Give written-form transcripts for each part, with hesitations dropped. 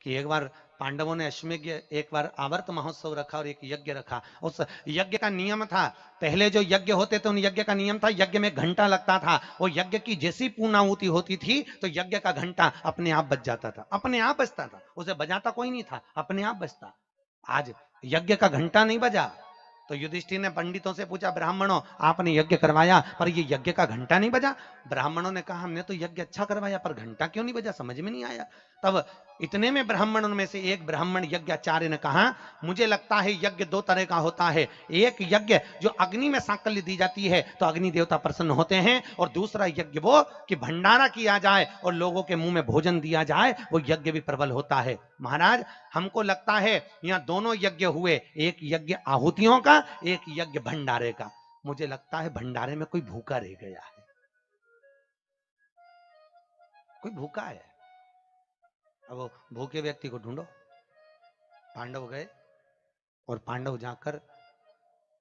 कि एक बार पांडवों ने अश्वमेध, एक बार आवर्त महोत्सव रखा और एक यज्ञ रखा। उस यज्ञ का नियम था, पहले जो यज्ञ होते थे उन यज्ञ का नियम था, यज्ञ में घंटा लगता था। वो यज्ञ की जैसी पूर्णाहुति होती थी तो यज्ञ का घंटा अपने आप बज जाता था, अपने आप बजता था, उसे बजाता कोई नहीं था, अपने आप बजता। आज यज्ञ का घंटा नहीं बजा तो युधिष्ठिर ने पंडितों से पूछा, ब्राह्मणों आपने यज्ञ करवाया पर ये यज्ञ का घंटा नहीं बजा। ब्राह्मणों ने कहा हमने तो यज्ञ अच्छा करवाया पर घंटा क्यों नहीं बजा, समझ में नहीं आया। तब इतने में ब्राह्मणों में से एक ब्राह्मण यज्ञाचार्य ने कहा, मुझे लगता है यज्ञ दो तरह का होता है, एक यज्ञ जो अग्नि में सांकल्य दी जाती है तो अग्नि देवता प्रसन्न होते हैं, और दूसरा यज्ञ वो कि भंडारा किया जाए और लोगों के मुंह में भोजन दिया जाए, वो यज्ञ भी प्रबल होता है। महाराज हमको लगता है यहाँ दोनों यज्ञ हुए, एक यज्ञ आहुतियों का, एक यज्ञ भंडारे का। मुझे लगता है भंडारे में कोई भूखा रह गया है, कोई भूखा है। अब वो भूखे व्यक्ति को ढूंढो। पांडव गए और पांडव जाकर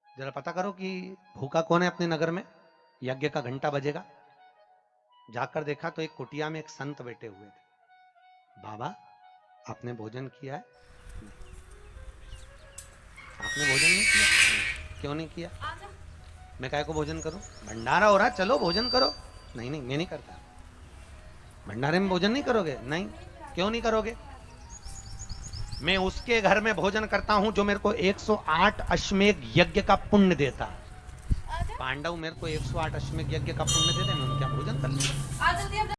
जरा पता करो कि भूखा कौन है अपने नगर में, यज्ञ का घंटा बजेगा। जाकर देखा तो एक कुटिया में एक संत बैठे हुए थे। बाबा आपने भोजन किया है? आपने भोजन नहीं किया? नहीं। क्यों नहीं किया? मैं काय को भोजन करूं, भंडारा हो रहा, चलो भोजन करो। नहीं नहीं मैं नहीं करता। भंडारे में भोजन नहीं करोगे? नहीं। क्यों नहीं करोगे? मैं उसके घर में भोजन करता हूं जो मेरे को 108 अश्वमेध यज्ञ का पुण्य देता। पांडव मेरे को 108 अश्वमेध यज्ञ का पुण्य देते, मैं उनका भोजन कर लूंगा।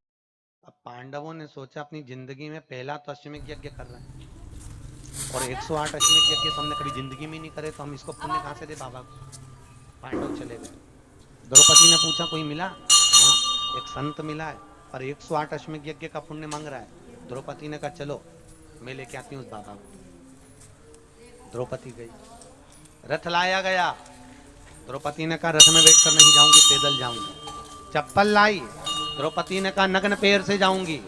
अब पांडवों ने सोचा अपनी जिंदगी में पहला तो अश्वमेध यज्ञ कर रहे हैं और 108 अश्वमेध यज्ञ तो हमने कभी जिंदगी में नहीं करे, तो हम इसको पुण्य कहां से दे बाबा को। पांडव चले गए। द्रौपदी ने पूछा कोई मिला? हाँ एक संत मिला है पर 108 अश्वमेध यज्ञ का पुण्य मांग रहा है। द्रौपदी ने कहा चलो मैं लेके आती हूँ उस बाबा को। द्रौपदी गई, रथ लाया गया। द्रौपदी ने कहा रथ में बैठ कर नहीं जाऊंगी, पैदल जाऊंगी। चप्पल लाई, द्रौपदी ने कहा नग्न पैर से जाऊंगी।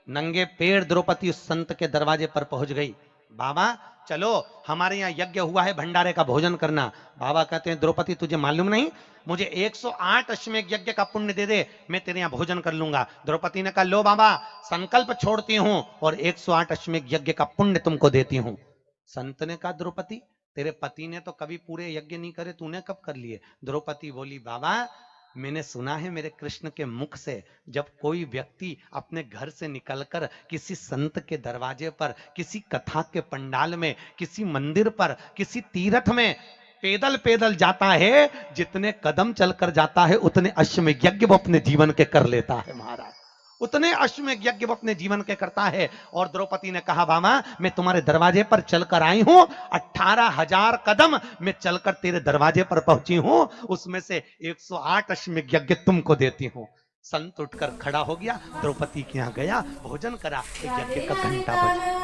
नंगे पैर द्रौपदी उस संत के दरवाजे पर पहुंच गई। बाबा चलो हमारे यहाँ यज्ञ हुआ है, भंडारे का भोजन करना। बाबा कहते हैं द्रौपदी तुझे मालूम नहीं, मुझे 108 अश्वमेध यज्ञ का पुण्य दे दे, मैं तेरे यहाँ भोजन कर लूंगा। द्रौपदी ने कहा लो बाबा संकल्प छोड़ती हूँ और 108 अश्वमेध यज्ञ का पुण्य तुमको देती हूँ। संत ने कहा द्रौपदी तेरे पति ने तो कभी पूरे यज्ञ नहीं करे, तूने कब कर लिए? द्रौपदी बोली बाबा मैंने सुना है मेरे कृष्ण के मुख से, जब कोई व्यक्ति अपने घर से निकलकर किसी संत के दरवाजे पर, किसी कथा के पंडाल में, किसी मंदिर पर, किसी तीर्थ में पैदल पैदल जाता है, जितने कदम चलकर जाता है उतने अश्वमेध यज्ञ वो अपने जीवन के कर लेता है महाराज, उतने अश्वमेध यज्ञ वो अपने जीवन के करता है। और द्रौपदी ने कहा बाबा मैं तुम्हारे दरवाजे पर चलकर आई हूं, 18,000 कदम मैं चलकर तेरे दरवाजे पर पहुंची हूं, उसमें से 108 अश्वमेध यज्ञ तुमको देती हूं। संत उठकर खड़ा हो गया, द्रौपदी के यहाँ गया, भोजन करा, यज्ञ का घंटा बजा।